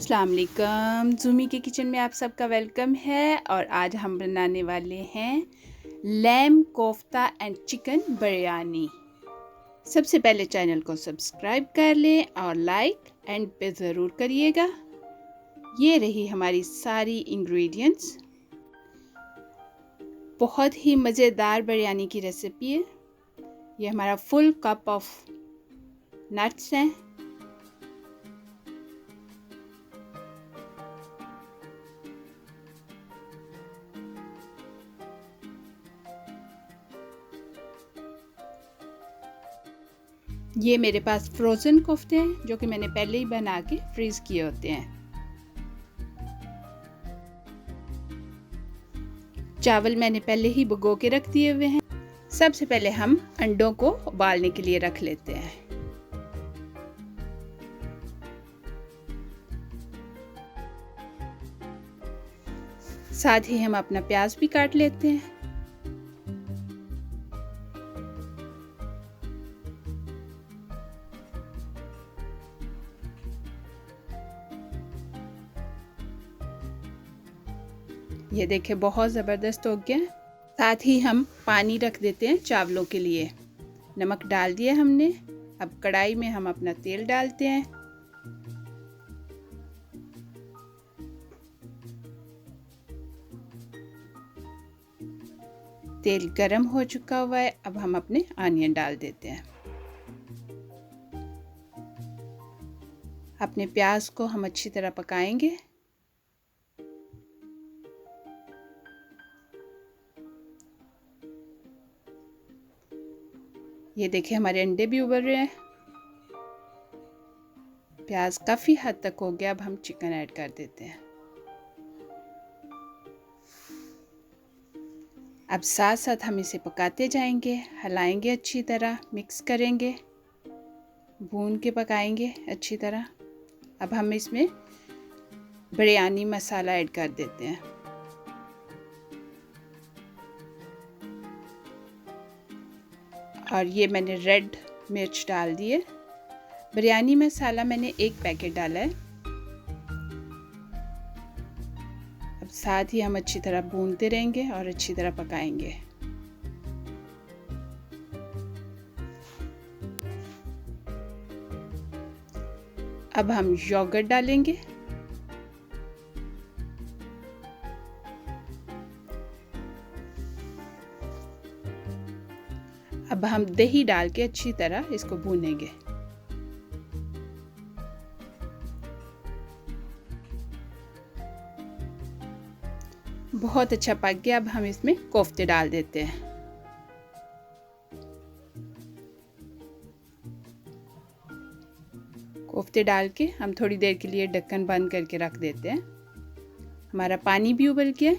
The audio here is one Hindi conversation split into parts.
अस्सलाम वालेकुम। ज़ूमी के किचन में आप सबका वेलकम है और आज हम बनाने वाले हैं lamb kofta and chicken biryani. सबसे पहले चैनल को सब्सक्राइब कर लें और लाइक एंड पे ज़रूर करिएगा। ये रही हमारी सारी इंग्रेडिएंट्स। बहुत ही मज़ेदार बिरयानी की रेसिपी है। ये हमारा फुल कप ऑफ नट्स हैं। ये मेरे पास फ्रोज़न कोफ्ते हैं जो कि मैंने पहले ही बना के फ्रीज़ किए होते हैं। चावल मैंने पहले ही भिगो के रख दिए हुए हैं। सबसे पहले हम अंडों को उबालने के लिए रख लेते हैं। साथ ही हम अपना प्याज भी काट लेते हैं। ये देखिए बहुत ज़बरदस्त हो गया। साथ ही हम पानी रख देते हैं चावलों के लिए। नमक डाल दिया हमने। अब कढ़ाई में हम अपना तेल डालते हैं। तेल गरम हो चुका हुआ है। अब हम अपने आनियन डाल देते हैं। अपने प्याज को हम अच्छी तरह पकाएंगे। ये देखिए हमारे अंडे भी उबल रहे हैं। प्याज काफ़ी हद तक हो गया। अब हम चिकन ऐड कर देते हैं। अब साथ साथ हम इसे पकाते जाएंगे, हिलाएंगे, अच्छी तरह मिक्स करेंगे, भून के पकाएंगे अच्छी तरह। अब हम इसमें बिरयानी मसाला ऐड कर देते हैं। और ये मैंने रेड मिर्च डाल दिए। बिरयानी मसाला मैंने 1 पैकेट डाला है। अब साथ ही हम अच्छी तरह भूनते रहेंगे और अच्छी तरह पकाएंगे। अब हम योगर्ट डालेंगे। अब हम दही डाल के अच्छी तरह इसको भूनेंगे। बहुत अच्छा पक गया। अब हम इसमें कोफ्ते डाल देते हैं। कोफ्ते डाल के हम थोड़ी देर के लिए ढक्कन बंद करके रख देते हैं। हमारा पानी भी उबल गया।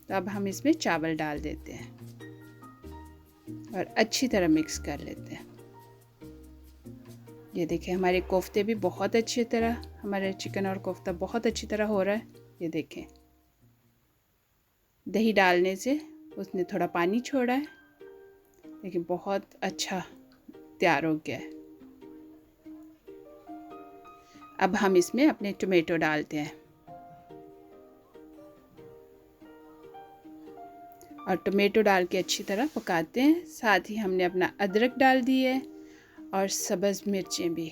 तो अब हम इसमें चावल डाल देते हैं और अच्छी तरह मिक्स कर लेते हैं। ये देखिए हमारे कोफ्ते भी बहुत अच्छी तरह, हमारे चिकन और कोफ्ता बहुत अच्छी तरह हो रहा है। ये देखें दही डालने से उसने थोड़ा पानी छोड़ा है, लेकिन बहुत अच्छा तैयार हो गया है। अब हम इसमें अपने टोमेटो डालते हैं और टोमेटो डाल के अच्छी तरह पकाते हैं। साथ ही हमने अपना अदरक डाल दी है और सब्ज़ मिर्चें भी।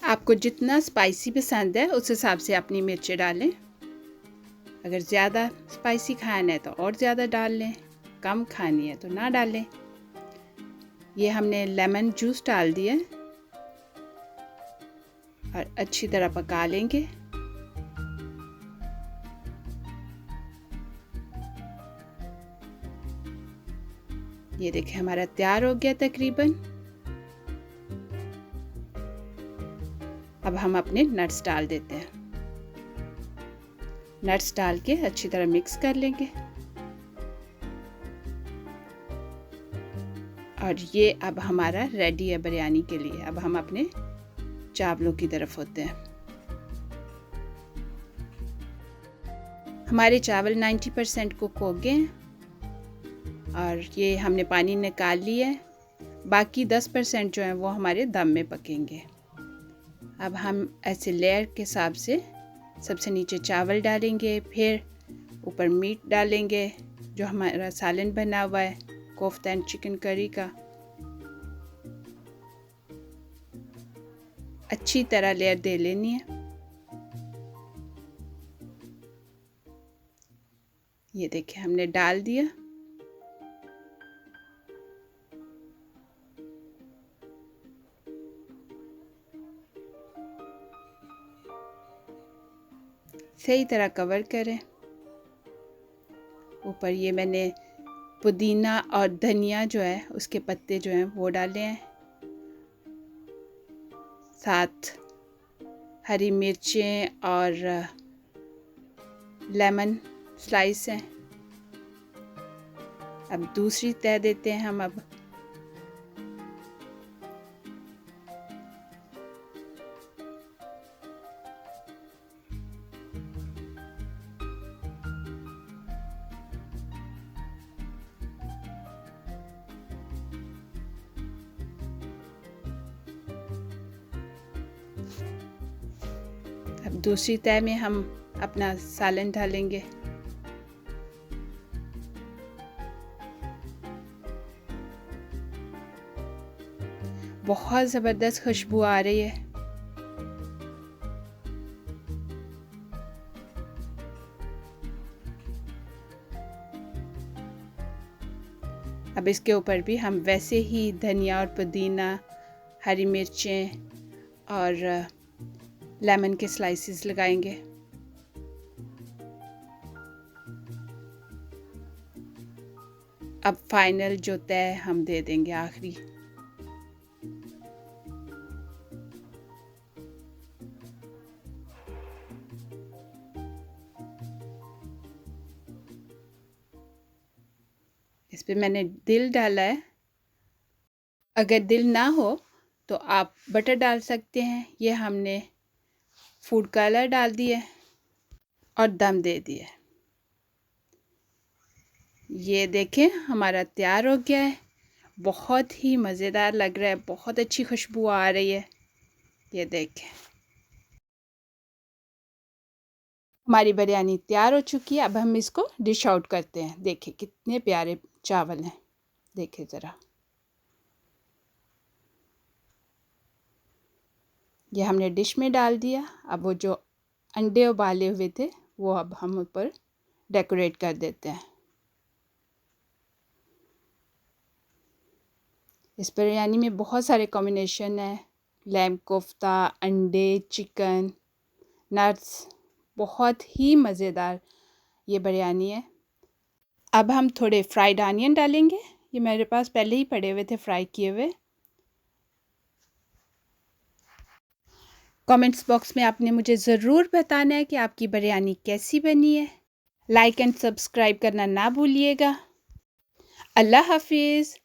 आपको जितना स्पाइसी पसंद है उस हिसाब से अपनी मिर्चें डालें। अगर ज़्यादा स्पाइसी खाना है तो और ज़्यादा डाल लें, कम खानी है तो ना डालें। ये हमने लेमन जूस डाल दिया और अच्छी तरह पका लेंगे। ये देखिए हमारा तैयार हो गया तकरीबन। अब हम अपने नट्स डाल देते हैं। नट्स डाल के अच्छी तरह मिक्स कर लेंगे। और ये अब हमारा रेडी है बिरयानी के लिए। अब हम अपने चावलों की तरफ होते हैं। हमारे चावल 90% कुक हो गए हैं और ये हमने पानी निकाल लिया है। बाकी 10% जो है वो हमारे दम में पकेंगे। अब हम ऐसे लेयर के हिसाब से सबसे नीचे चावल डालेंगे, फिर ऊपर मीट डालेंगे जो हमारा सालन बना हुआ है कोफ्ता एंड चिकन करी का। अच्छी तरह लेयर दे लेनी है। ये देखिए हमने डाल दिया। सही तरह कवर करें। ऊपर ये मैंने पुदीना और धनिया जो है उसके पत्ते जो हैं वो डाले हैं, साथ हरी मिर्चें और लेमन स्लाइस हैं। अब दूसरी तह देते हैं हम। अब दूसरी तह में हम अपना सालन डालेंगे। बहुत ज़बरदस्त खुशबू आ रही है। अब इसके ऊपर भी हम वैसे ही धनिया और पुदीना, हरी मिर्चें और लेमन के स्लाइसेस लगाएंगे। अब फाइनल जो तय हम दे देंगे आखिरी। इस पे मैंने दिल डाला है। अगर दिल ना हो तो आप बटर डाल सकते हैं। ये हमने फूड कलर डाल दिए और दम दे दिए। ये देखें हमारा तैयार हो गया है। बहुत ही मज़ेदार लग रहा है, बहुत अच्छी खुशबू आ रही है। ये देखें हमारी बिरयानी तैयार हो चुकी है। अब हम इसको डिश आउट करते हैं। देखें कितने प्यारे चावल हैं, देखें ज़रा। ये हमने डिश में डाल दिया। अब वो जो अंडे उबाले हुए थे वो अब हम ऊपर डेकोरेट कर देते हैं। इस बिरयानी में बहुत सारे कॉम्बिनेशन है, लैम कोफ्ता, अंडे, चिकन, नट्स। बहुत ही मज़ेदार ये बिरयानी है। अब हम थोड़े फ्राइड आनियन डालेंगे। ये मेरे पास पहले ही पड़े हुए थे फ्राई किए हुए। कमेंट्स बॉक्स में आपने मुझे ज़रूर बताना है कि आपकी बिरयानी कैसी बनी है। लाइक एंड सब्सक्राइब करना ना भूलिएगा। अल्लाह हाफिज़।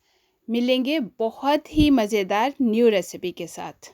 मिलेंगे बहुत ही मज़ेदार न्यू रेसिपी के साथ।